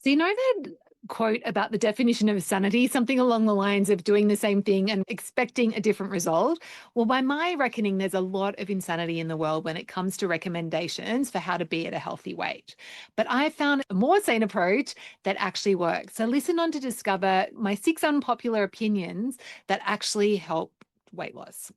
So, you know that quote about the definition of sanity, something along the lines of doing the same thing and expecting a different result? Well, by my reckoning, there's a lot of insanity in the world when it comes to recommendations for how to be at a healthy weight. But I found a more sane approach that actually works. So, listen on to discover my 6 unpopular opinions that actually help weight loss.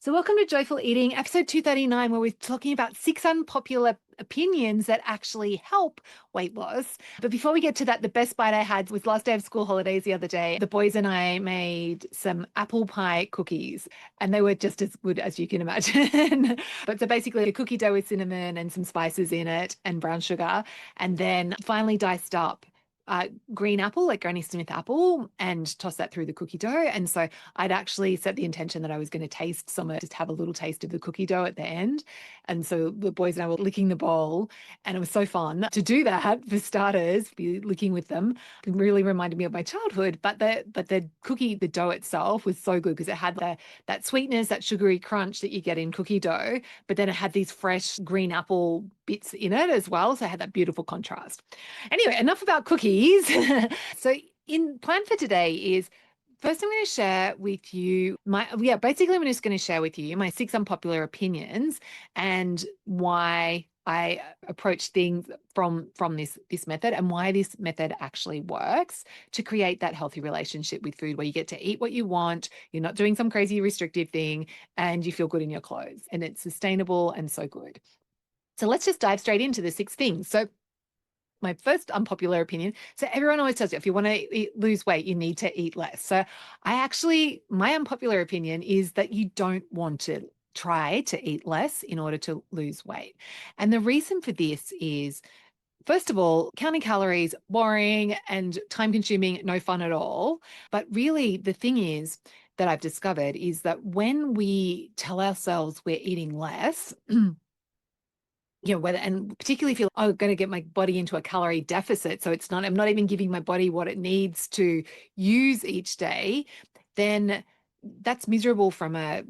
So, welcome to Joyful Eating, episode 239, where we're talking about 6 unpopular opinions that actually help weight loss. But before we get to that, the best bite I had was last day of school holidays the other day. The boys and I made some apple pie cookies, and they were just as good as you can imagine. But so basically, a cookie dough with cinnamon and some spices in it and brown sugar, and then finely diced up green apple, like Granny Smith apple, and toss that through the cookie dough. And so I'd actually set the intention that I was going to taste some of it, just have a little taste of the cookie dough at the end. And so the boys and I were licking the bowl, and it was so fun to do that for starters, be licking with them. It really reminded me of my childhood. But the cookie, the dough itself was so good because it had that sweetness, that sugary crunch that you get in cookie dough, but then it had these fresh green apple bits in it as well. So I had that beautiful contrast. Anyway, enough about cookies. So in plan for today is first I'm going to share with you basically I'm just going to share with you my 6 unpopular opinions and why I approach things from this method and why this method actually works to create that healthy relationship with food where you get to eat what you want, you're not doing some crazy restrictive thing, and you feel good in your clothes, and it's sustainable and so good. So let's just dive straight into the 6 things. So my first unpopular opinion. So everyone always tells you if you want to lose weight, you need to eat less. So my unpopular opinion is that you don't want to try to eat less in order to lose weight. And the reason for this is, first of all, counting calories, boring and time consuming, no fun at all. But really, the thing is that I've discovered is that when we tell ourselves we're eating less, whether, and particularly if you're I'm going to get my body into a calorie deficit, so I'm not even giving my body what it needs to use each day, then that's miserable from a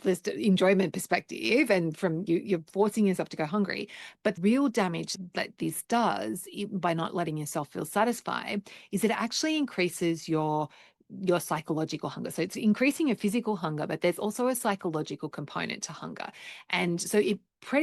just enjoyment perspective, and from you're forcing yourself to go hungry. But real damage that this does by not letting yourself feel satisfied is it actually increases your psychological hunger. So it's increasing your physical hunger, but there's also a psychological component to hunger. And so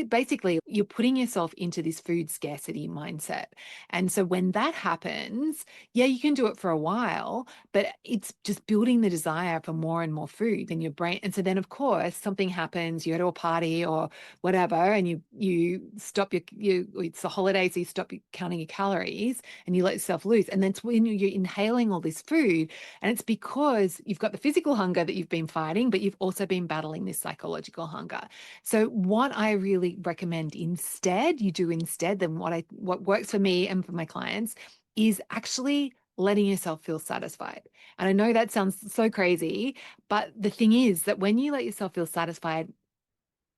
basically you're putting yourself into this food scarcity mindset. And so when that happens, yeah, you can do it for a while, but it's just building the desire for more and more food in your brain. And so then of course something happens, you go to a party or whatever, and you stop it's the holidays, so you stop counting your calories and you let yourself loose. And then it's when you're inhaling all this food, and it's because you've got the physical hunger that you've been fighting, but you've also been battling this psychological hunger. So what I really recommend you do instead than what works for me and for my clients is actually letting yourself feel satisfied. And I know that sounds so crazy, but the thing is that when you let yourself feel satisfied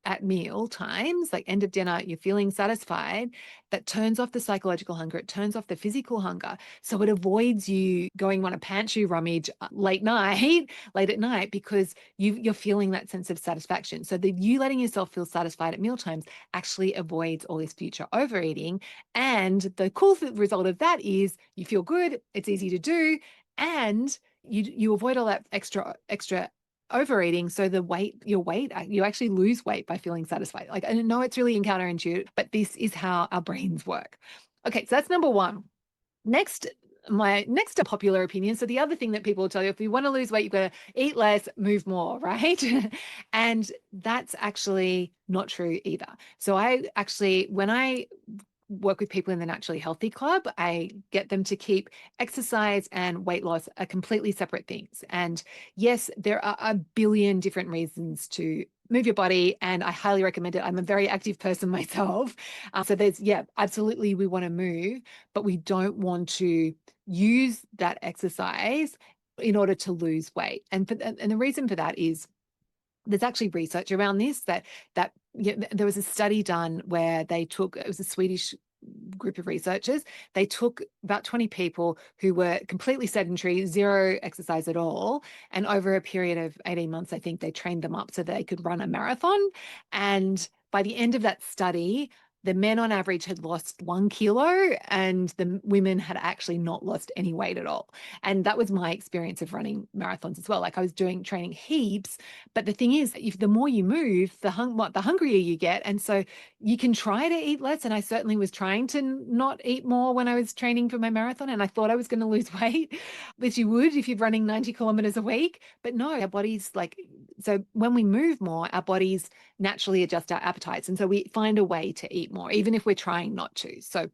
at meal times, like end of dinner, you're feeling satisfied, that turns off the psychological hunger, it turns off the physical hunger. So it avoids you going on a pantry rummage late at night, because you're feeling that sense of satisfaction. So that you letting yourself feel satisfied at meal times actually avoids all this future overeating. And the cool result of that is you feel good, it's easy to do, and you avoid all that extra overeating. So you actually lose weight by feeling satisfied. Like, I know it's really counterintuitive, but this is how our brains work. Okay, so that's number one. My next popular opinion. So the other thing that people will tell you, if you want to lose weight, you've got to eat less, move more, right? And that's actually not true either. So when I work with people in the Naturally Healthy Club, I get them to keep exercise and weight loss are completely separate things. And yes, there are a billion different reasons to move your body, and I highly recommend it. I'm a very active person myself. So absolutely we want to move, but we don't want to use that exercise in order to lose weight. And the reason for that is there's actually research around this there was a study done where it was a Swedish group of researchers. They took about 20 people who were completely sedentary, zero exercise at all. And over a period of 18 months, I think they trained them up so they could run a marathon. And by the end of that study, the men on average had lost 1 kilo and the women had actually not lost any weight at all. And that was my experience of running marathons as well. Like I was doing training heaps, but the thing is, if the more you move, the hungrier you get. And so you can try to eat less. And I certainly was trying to not eat more when I was training for my marathon. And I thought I was going to lose weight, which you would if you're running 90 kilometers a week. But no, our bodies so when we move more, our bodies naturally adjust our appetites. And so we find a way to eat more, even if we're trying not to. So,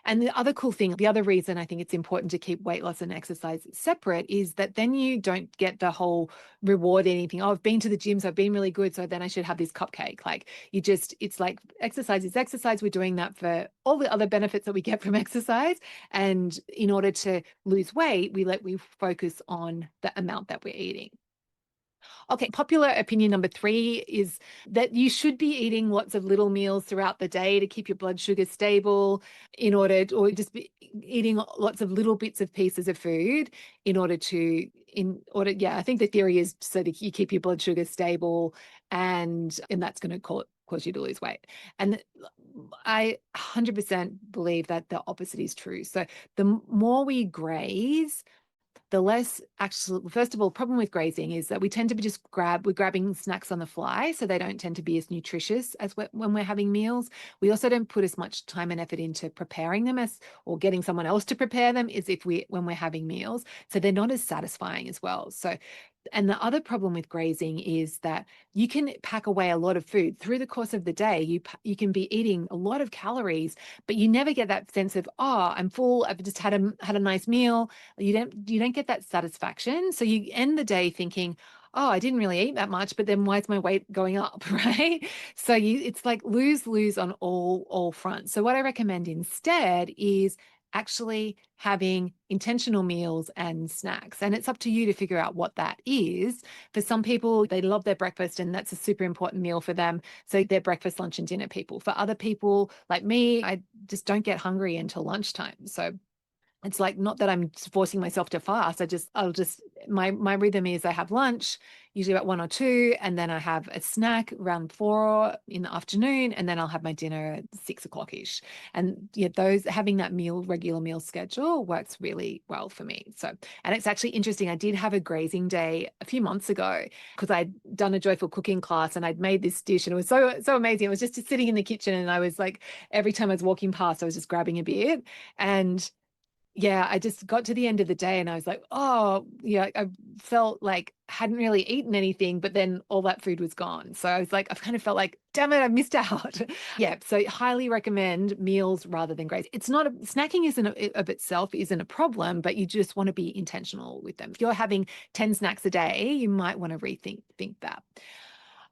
and the other cool thing, the other reason I think it's important to keep weight loss and exercise separate is that then you don't get the whole reward anything. Oh, I've been to the gym, so I've been really good, so then I should have this cupcake. Like it's like exercise is exercise. We're doing that for all the other benefits that we get from exercise. And in order to lose weight, we focus on the amount that we're eating. Okay, popular opinion number 3 is that you should be eating lots of little meals throughout the day to keep your blood sugar stable or just be eating lots of little bits of pieces of food yeah, I think the theory is so that you keep your blood sugar stable and that's going to cause you to lose weight. And I 100% believe that the opposite is true. So the more we graze, the less actual, first of all, problem with grazing is that we tend to be we're grabbing snacks on the fly, so they don't tend to be as nutritious as when we're having meals. We also don't put as much time and effort into preparing them or getting someone else to prepare them as when we're having meals. So they're not as satisfying as well. And the other problem with grazing is that you can pack away a lot of food through the course of the day. You can be eating a lot of calories, but you never get that sense of, oh, I'm full. I've just had a nice meal. You don't get that satisfaction. So you end the day thinking, oh, I didn't really eat that much, but then why is my weight going up, right? So it's like lose on all fronts. So what I recommend instead is actually having intentional meals and snacks. And it's up to you to figure out what that is. For some people, they love their breakfast and that's a super important meal for them. So they're breakfast, lunch, and dinner people. For other people like me, I just don't get hungry until lunchtime. So it's like not that I'm forcing myself to fast. My rhythm is I have lunch, usually about 1 or 2, and then I have a snack around 4 in the afternoon, and then I'll have my dinner at 6 o'clock ish. And yeah, having that regular meal schedule works really well for me. So, and it's actually interesting. I did have a grazing day a few months ago because I'd done a joyful cooking class and I'd made this dish and it was so amazing. It was just sitting in the kitchen and I was like, every time I was walking past, I was just grabbing a bit. And yeah, I just got to the end of the day and I was like, oh, yeah, I felt like I hadn't really eaten anything, but then all that food was gone. So I was like, I've kind of felt like, damn it, I missed out. Yeah, so highly recommend meals rather than graze. Snacking of itself isn't a problem, but you just want to be intentional with them. If you're having 10 snacks a day, you might want to think that.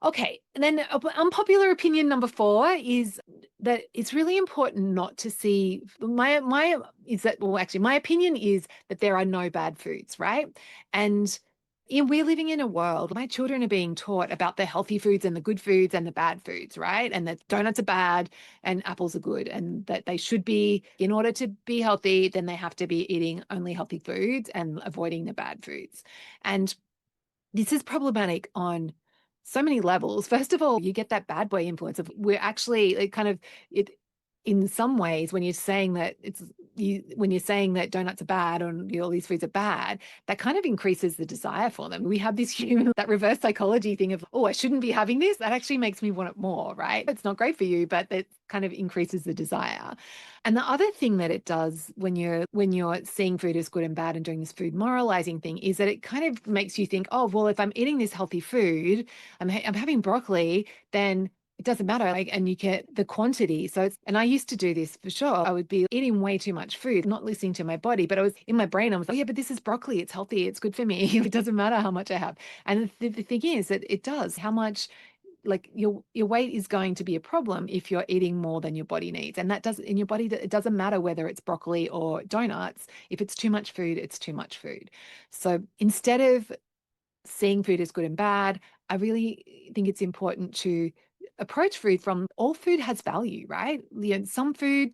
Okay, and then unpopular opinion number 4 is that it's really important not to see my opinion is that there are no bad foods, right? And we're living in a world, my children are being taught about the healthy foods and the good foods and the bad foods, right? And that donuts are bad and apples are good, and that they should be, in order to be healthy, then they have to be eating only healthy foods and avoiding the bad foods. And this is problematic on so many levels. First of all, you get that bad boy influence of we're actually in some ways when you're saying that when you're saying that donuts are bad or all these foods are bad, that kind of increases the desire for them. We have this that reverse psychology thing of, oh, I shouldn't be having this. That actually makes me want it more, right? It's not great for you, but it kind of increases the desire. And the other thing that it does when you're seeing food as good and bad and doing this food moralizing thing is that it kind of makes you think, oh, well, if I'm eating this healthy food, I'm having broccoli, then it doesn't matter. And you get the quantity. And I used to do this for sure. I would be eating way too much food, not listening to my body, but I was in my brain. I was like, oh, yeah, but this is broccoli. It's healthy. It's good for me. It doesn't matter how much I have. And the thing is that it does. How much, like your weight is going to be a problem if you're eating more than your body needs. And that does in your body, it doesn't matter whether it's broccoli or donuts. If it's too much food, it's too much food. So instead of seeing food as good and bad, I really think it's important to approach food from all food has value, right? Some food,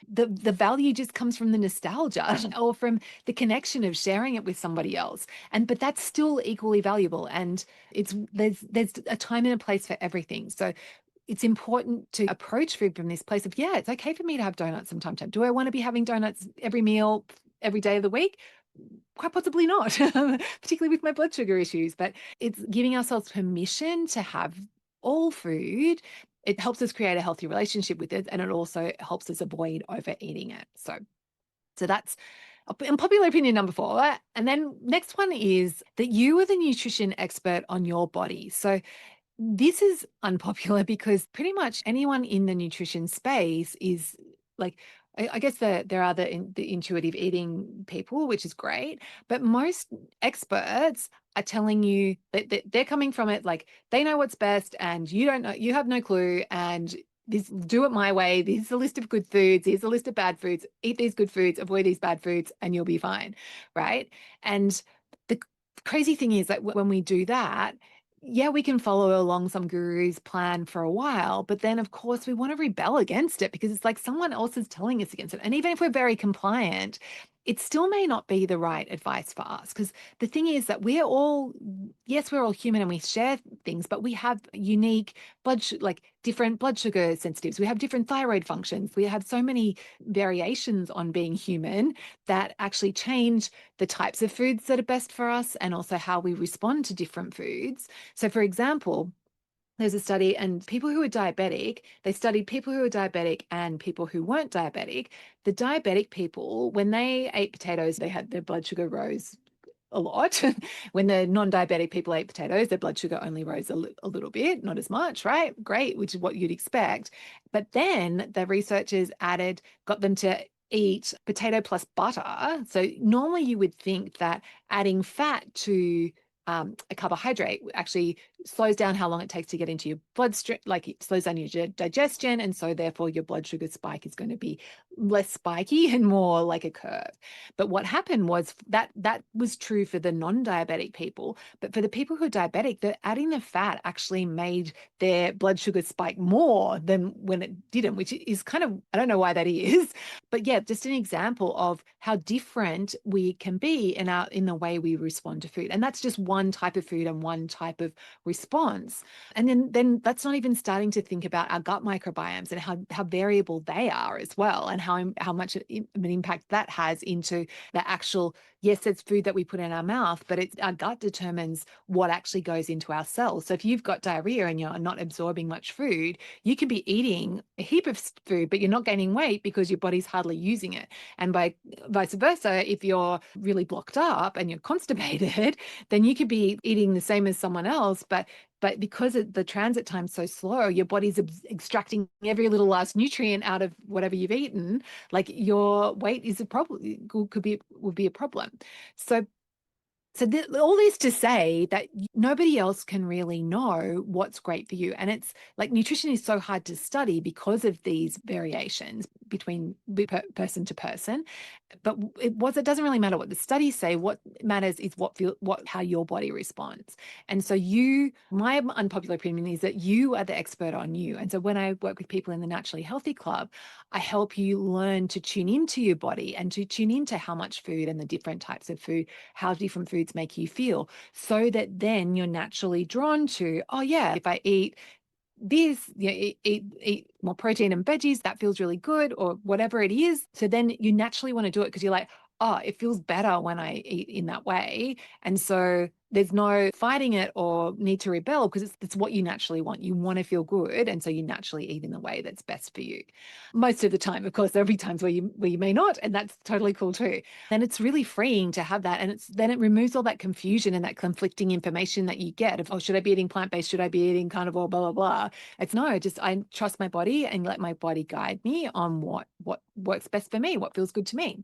the value just comes from the nostalgia or from the connection of sharing it with somebody else. But that's still equally valuable. And there's a time and a place for everything. So it's important to approach food from this place of, yeah, it's okay for me to have donuts from time to time. Do I want to be having donuts every meal, every day of the week? Quite possibly not, particularly with my blood sugar issues. But it's giving ourselves permission to have all food. It helps us create a healthy relationship with it, and it also helps us avoid overeating it. So that's unpopular opinion number 4. And then next one is that you are the nutrition expert on your body. So this is unpopular because pretty much anyone in the nutrition space is like, I guess there are the intuitive eating people, which is great, but most experts are telling you that they're coming from it like they know what's best and you don't know, you have no clue, and this, do it my way. This is a list of good foods. Here's a list of bad foods. Eat these good foods, avoid these bad foods, and you'll be fine, right? And the crazy thing is that when we do that, yeah, we can follow along some guru's plan for a while, but then of course we want to rebel against it because it's like someone else is telling us against it. And even if we're very compliant, it still may not be the right advice for us. Because the thing is that we're all, yes, we're all human and we share things, but we have unique like different blood sugar sensitives. We have different thyroid functions. We have so many variations on being human that actually change the types of foods that are best for us and also how we respond to different foods. So, for example, there's a study, and people who are diabetic, they studied people who are diabetic and people who weren't diabetic. The diabetic people, when they ate potatoes, they had their blood sugar rose a lot. When the non-diabetic people ate potatoes, their blood sugar only rose a little bit, not as much, right? Great, which is what you'd expect. But then the researchers got them to eat potato plus butter. So normally you would think that adding fat to a carbohydrate actually slows down how long it takes to get into your bloodstream, like it slows down your digestion, and so therefore your blood sugar spike is going to be less spiky and more like a curve. But what happened was that was true for the non-diabetic people, but for the people who are diabetic, adding the fat actually made their blood sugar spike more than when it didn't, which is kind of, I don't know why that is, but yeah, just an example of how different we can be in the way we respond to food. And that's just one type of food and one type of response. And then that's not even starting to think about our gut microbiomes and how variable they are as well, and how much of an impact that has into the actual, yes, it's food that we put in our mouth, but our gut determines what actually goes into our cells. So if you've got diarrhea and you're not absorbing much food, you can be eating a heap of food, but you're not gaining weight because your body's hardly using it. And vice versa, if you're really blocked up and you're constipated, then you could be eating the same as someone else, but because the transit time's so slow, your body's extracting every little last nutrient out of whatever you've eaten, like your weight is a problem, would be a problem. So all this to say that nobody else can really know what's great for you. And it's like nutrition is so hard to study because of these variations between person to person. But it doesn't really matter what the studies say. What matters is how your body responds. And so my unpopular opinion is that you are the expert on you. And so when I work with people in the Naturally Healthy Club, I help you learn to tune into your body and to tune into how much food and the different types of food, how different foods make you feel, so that then you're naturally drawn to, oh yeah, if I eat this, eat more protein and veggies, that feels really good, or whatever it is. So then you naturally want to do it because you're like, oh, it feels better when I eat in that way. And so there's no fighting it or need to rebel because it's what you naturally want. You want to feel good. And so you naturally eat in the way that's best for you. Most of the time, of course, there'll be times where you may not, and that's totally cool too. And it's really freeing to have that. And then it removes all that confusion and that conflicting information that you get of, oh, should I be eating plant-based? Should I be eating carnivore? Blah, blah, blah. It's no, just I trust my body and let my body guide me on what works best for me, what feels good to me.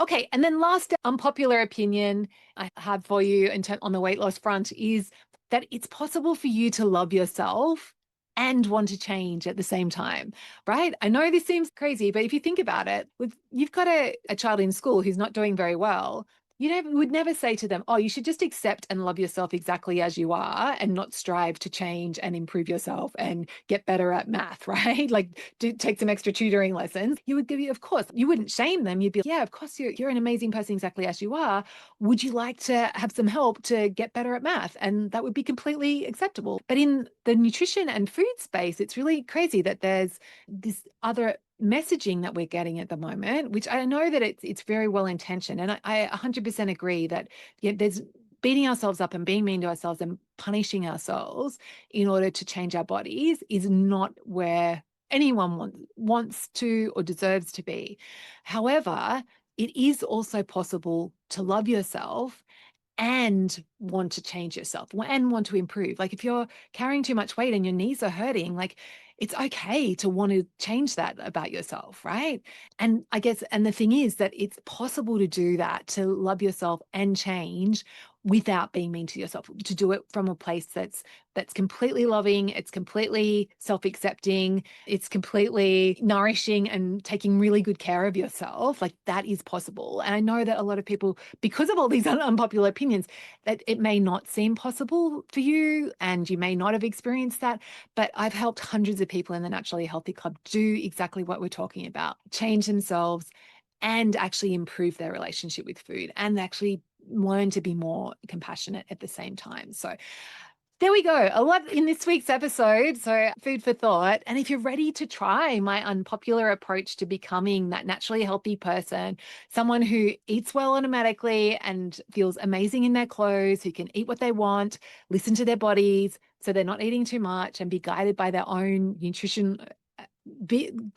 Okay, and then last unpopular opinion I have for you on the weight loss front is that it's possible for you to love yourself and want to change at the same time, right? I know this seems crazy, but if you think about it, you've got a child in school who's not doing very well. Would never say to them, oh, you should just accept and love yourself exactly as you are and not strive to change and improve yourself and get better at math, right? Like take some extra tutoring lessons. You would give you, of course, you wouldn't shame them. You'd be, yeah, of course, you're an amazing person exactly as you are. Would you like to have some help to get better at math? And that would be completely acceptable. But in the nutrition and food space, it's really crazy that there's this other messaging that we're getting at the moment, which I know that it's very well intentioned. And I 100% agree that there's beating ourselves up and being mean to ourselves and punishing ourselves in order to change our bodies is not where anyone wants to or deserves to be. However, it is also possible to love yourself and want to change yourself and want to improve. Like if you're carrying too much weight and your knees are hurting, like it's okay to want to change that about yourself, right? And I guess, and the thing is that it's possible to do that, to love yourself and change without being mean to yourself, to do it from a place that's completely loving, it's completely self-accepting, it's completely nourishing and taking really good care of yourself. Like that is possible. And I know that a lot of people, because of all these unpopular opinions, that it may not seem possible for you and you may not have experienced that, but I've helped hundreds of people in the Naturally Healthy Club do exactly what we're talking about, change themselves and actually improve their relationship with food and actually learn to be more compassionate at the same time. So there we go. A lot in this week's episode. So, food for thought. And if you're ready to try my unpopular approach to becoming that naturally healthy person, someone who eats well automatically and feels amazing in their clothes, who can eat what they want, listen to their bodies so they're not eating too much and be guided by their own nutrition,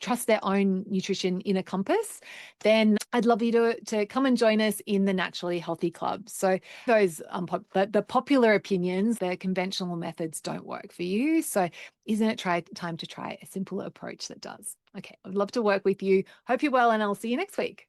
trust their own nutrition inner compass, then I'd love you to come and join us in the Naturally Healthy Club. So those the popular opinions, the conventional methods don't work for you. So isn't it time to try a simple approach that does? Okay, I'd love to work with you. Hope you're well, and I'll see you next week.